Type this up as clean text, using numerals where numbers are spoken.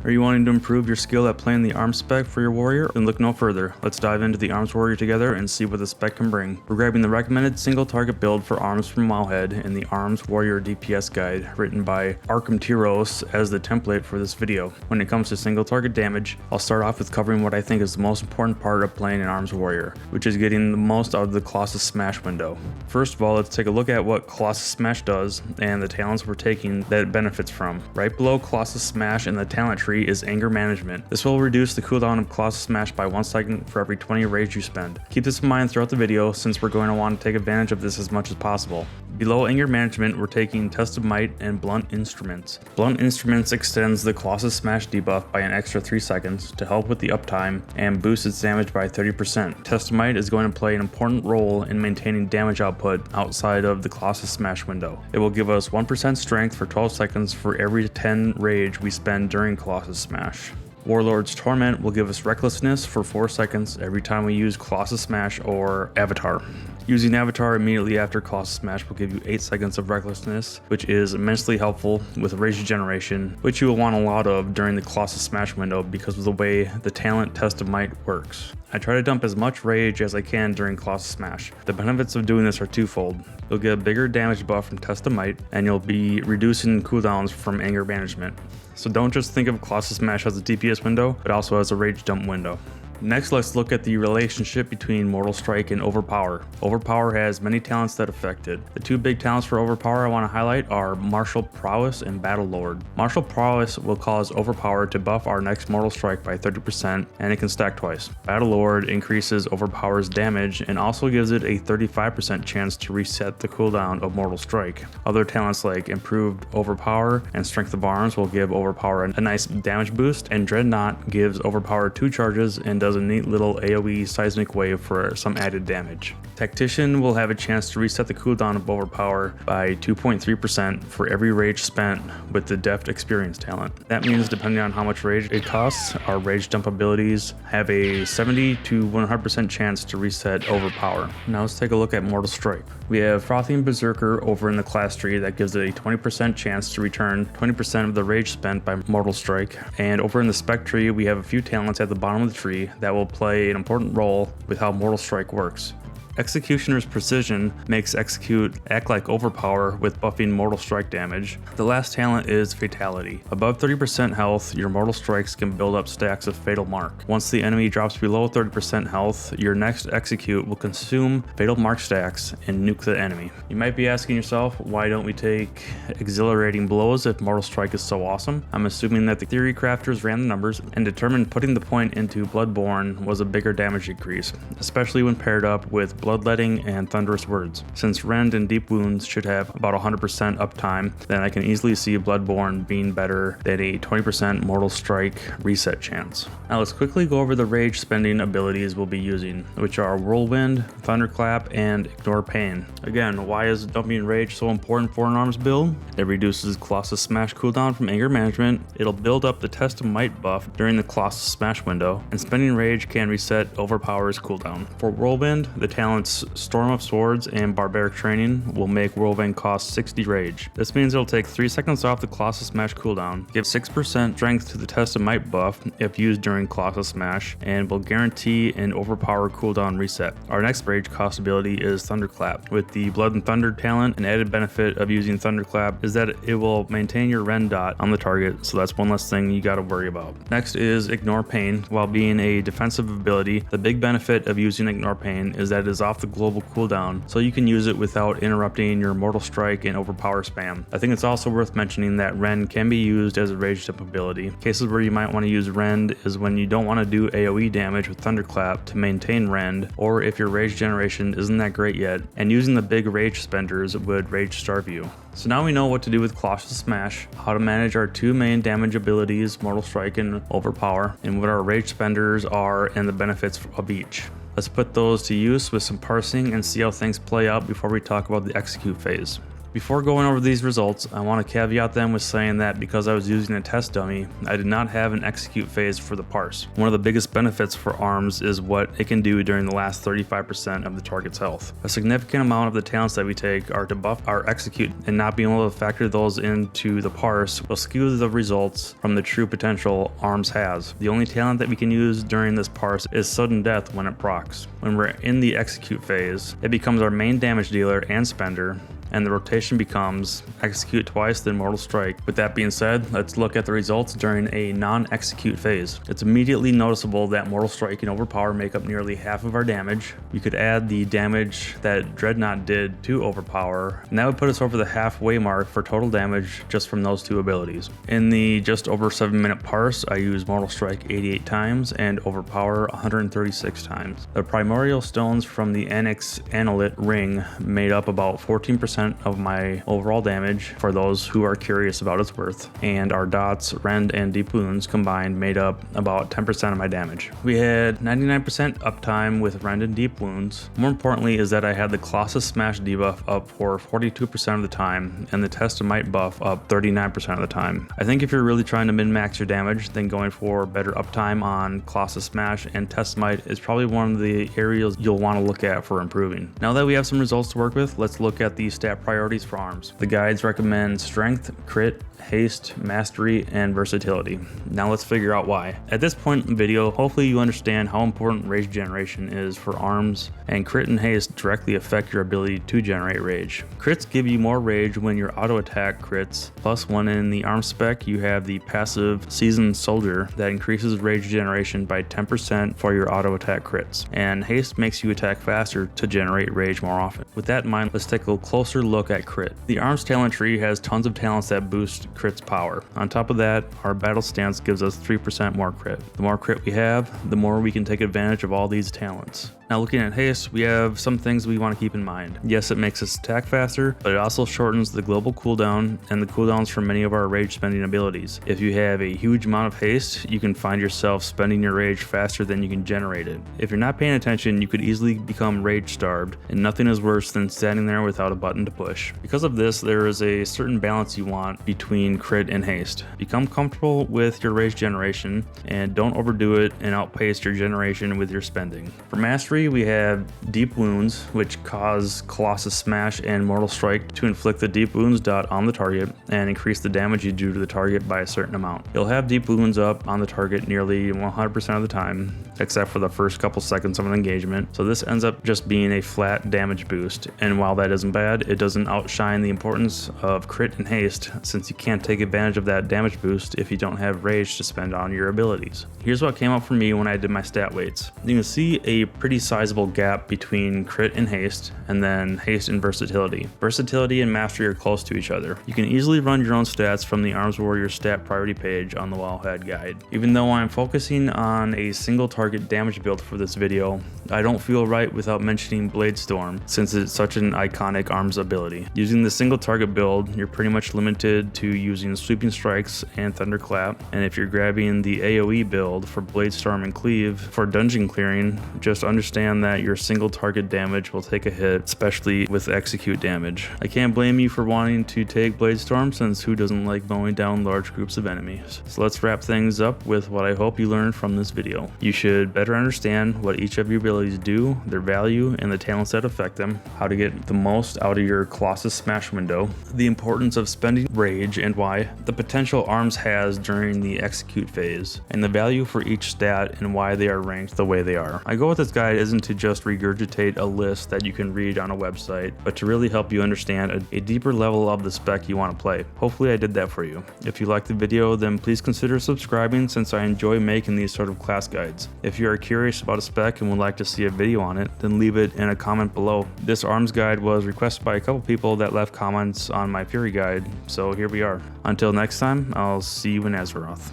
Are you wanting to improve your skill at playing the arms spec for your warrior? Then look no further. Let's dive into the arms warrior together and see what the spec can bring. We're grabbing the recommended single target build for arms from Wowhead in the Arms Warrior DPS guide written by Arkham Tyros as the template for this video. When it comes to single target damage, I'll start off with covering what I think is the most important part of playing an arms warrior, which is getting the most out of the Colossus Smash window. First of all, let's take a look at what Colossus Smash does and the talents we're taking that it benefits from. Right below Colossus Smash in the talent tree is Anger Management. This will reduce the cooldown of Colossus Smash by 1 second for every 20 rage you spend. Keep this in mind throughout the video since we're going to want to take advantage of this as much as possible. Below Anger Management, we're taking Test of Might and Blunt Instruments. Blunt Instruments extends the Colossus Smash debuff by an extra 3 seconds to help with the uptime and boost its damage by 30%. Test of Might is going to play an important role in maintaining damage output outside of the Colossus Smash window. It will give us 1% strength for 12 seconds for every 10 rage we spend during Colossus Smash. Warlord's Torment will give us Recklessness for 4 seconds every time we use Colossus Smash or Avatar. Using Avatar immediately after Colossus Smash will give you 8 seconds of Recklessness, which is immensely helpful with rage regeneration, which you will want a lot of during the Colossus Smash window because of the way the talent Test of Might works. I try to dump as much rage as I can during Colossus Smash. The benefits of doing this are twofold. You'll get a bigger damage buff from Test of Might, and you'll be reducing cooldowns from Anger Management. So don't just think of Colossus Smash as a DPS window, but also as a rage dump window. Next, let's look at the relationship between Mortal Strike and Overpower. Overpower has many talents that affect it. The two big talents for Overpower I want to highlight are Martial Prowess and Battle Lord. Martial Prowess will cause Overpower to buff our next Mortal Strike by 30%, and it can stack twice. Battle Lord increases Overpower's damage and also gives it a 35% chance to reset the cooldown of Mortal Strike. Other talents like Improved Overpower and Strength of Arms will give Overpower a nice damage boost, and Dreadnought gives Overpower 2 charges and does a neat little AOE seismic wave for some added damage. Tactician will have a chance to reset the cooldown of Overpower by 2.3% for every rage spent with the Deft Experience talent. That means depending on how much rage it costs, our rage dump abilities have a 70 to 100% chance to reset Overpower. Now let's take a look at Mortal Strike. We have Frothian Berserker over in the class tree that gives it a 20% chance to return 20% of the rage spent by Mortal Strike, and over in the spec tree we have a few talents at the bottom of the tree that will play an important role with how Mortal Strike works. Executioner's Precision makes Execute act like Overpower with buffing Mortal Strike damage. The last talent is Fatality. Above 30% health, your Mortal Strikes can build up stacks of Fatal Mark. Once the enemy drops below 30% health, your next Execute will consume Fatal Mark stacks and nuke the enemy. You might be asking yourself, why don't we take Exhilarating Blows if Mortal Strike is so awesome? I'm assuming that the theory crafters ran the numbers and determined putting the point into Bloodborne was a bigger damage decrease, especially when paired up with Bloodletting and Thunderous Words. Since Rend and Deep Wounds should have about 100% uptime, then I can easily see Bloodborne being better than a 20% Mortal Strike reset chance. Now let's quickly go over the rage spending abilities we'll be using, which are Whirlwind, Thunderclap, and Ignore Pain. Again, why is dumping rage so important for an arms build? It reduces Colossus Smash cooldown from Anger Management, it'll build up the Test of Might buff during the Colossus Smash window, and spending rage can reset Overpower's cooldown. For Whirlwind, the talent Storm of Swords and Barbaric Training will make Whirlwind cost 60 rage. This means it'll take 3 seconds off the Colossus Smash cooldown, give 6% strength to the Test of Might buff if used during Colossus Smash, and will guarantee an Overpower cooldown reset. Our next rage cost ability is Thunderclap. With the Blood and Thunder talent, an added benefit of using Thunderclap is that it will maintain your Rend dot on the target, so that's one less thing you gotta worry about. Next is Ignore Pain. While being a defensive ability, the big benefit of using Ignore Pain is that it is off the global cooldown, so you can use it without interrupting your Mortal Strike and Overpower spam. I think it's also worth mentioning that Rend can be used as a rage dump ability. Cases where you might want to use Rend is when you don't want to do AoE damage with Thunderclap to maintain Rend, or if your rage generation isn't that great yet, and using the big rage spenders would rage starve you. So now we know what to do with Colossus Smash, how to manage our 2 main damage abilities, Mortal Strike and Overpower, and what our rage spenders are and the benefits of each. Let's put those to use with some parsing and see how things play out before we talk about the execute phase. Before going over these results, I want to caveat them with saying that because I was using a test dummy, I did not have an execute phase for the Parse. One of the biggest benefits for ARMS is what it can do during the last 35% of the target's health. A significant amount of the talents that we take are to buff our execute, and not being able to factor those into the Parse will skew the results from the true potential ARMS has. The only talent that we can use during this Parse is sudden death when it procs. When we're in the execute phase, it becomes our main damage dealer and spender, and the rotation becomes execute twice, then mortal strike. With that being said, let's look at the results during a non-execute phase. It's immediately noticeable that mortal strike and overpower make up nearly half of our damage. We could add the damage that Dreadnought did to overpower, and that would put us over the halfway mark for total damage just from those two abilities. In the just over 7-minute Parse, I used mortal strike 88 times and overpower 136 times. The primordial stones from the Anyx Analyt ring made up about 14% of my overall damage for those who are curious about its worth, and our dots, rend, and deep wounds combined made up about 10% of my damage. We had 99% uptime with rend and deep wounds. More importantly is that I had the Colossus Smash debuff up for 42% of the time and the Testamite buff up 39% of the time. I think if you're really trying to min-max your damage, then going for better uptime on Colossus Smash and Testamite is probably one of the areas you'll want to look at for improving. Now that we have some results to work with, let's look at the stat priorities for ARMS. The guides recommend strength, crit, haste, mastery, and versatility. Now let's figure out why. At this point in the video, hopefully you understand how important rage generation is for ARMS, and crit and haste directly affect your ability to generate rage. Crits give you more rage when your auto attack crits, plus when in the ARMS spec you have the passive Seasoned Soldier that increases rage generation by 10% for your auto attack crits, and haste makes you attack faster to generate rage more often. With that in mind, let's take a closer look at crit. The ARMS talent tree has tons of talents that boost crit's power. On top of that, our battle stance gives us 3% more crit. The more crit we have, the more we can take advantage of all these talents. Now looking at haste, we have some things we want to keep in mind. Yes, it makes us attack faster, but it also shortens the global cooldown and the cooldowns for many of our rage spending abilities. If you have a huge amount of haste, you can find yourself spending your rage faster than you can generate it. If you're not paying attention, you could easily become rage starved, and nothing is worse than standing there without a button to push. Because of this, there is a certain balance you want between crit and haste. Become comfortable with your rage generation and don't overdo it and outpace your generation with your spending. For mastery, we have deep wounds, which cause Colossus Smash and mortal strike to inflict the deep wounds dot on the target and increase the damage you do to the target by a certain amount. You'll have deep wounds up on the target nearly 100% of the time, except for the first couple seconds of an engagement, so this ends up just being a flat damage boost, and while that isn't bad, it doesn't outshine the importance of crit and haste, since you can't take advantage of that damage boost if you don't have rage to spend on your abilities. Here's what came up for me when I did my stat weights. You can see a pretty sizable gap between crit and haste, and then haste and versatility. Versatility and mastery are close to each other. You can easily run your own stats from the ARMS Warrior stat priority page on the Wellhead guide. Even though I'm focusing on a single target damage build for this video, I don't feel right without mentioning Bladestorm, since it's such an iconic ARMS ability. Using the single target build, you're pretty much limited to using sweeping strikes and thunderclap, and if you're grabbing the AOE build for Bladestorm and Cleave for dungeon clearing, just understand that your single target damage will take a hit, especially with execute damage. I can't blame you for wanting to take Bladestorm, since who doesn't like mowing down large groups of enemies. So let's wrap things up with what I hope you learned from this video. You should better understand what each of your abilities do, their value, and the talents that affect them, how to get the most out of your Colossus Smash window, the importance of spending rage and why, the potential ARMS has during the execute phase, and the value for each stat and why they are ranked the way they are. My goal with this guide isn't to just regurgitate a list that you can read on a website, but to really help you understand a deeper level of the spec you want to play. Hopefully I did that for you. If you liked the video, then please consider subscribing, since I enjoy making these sort of class guides. If you are curious about a spec and would like to see a video on it, then leave it in a comment below. This ARMS guide was requested by a couple people that left comments on my Fury guide, so here we are. Until next time, I'll see you in Azeroth.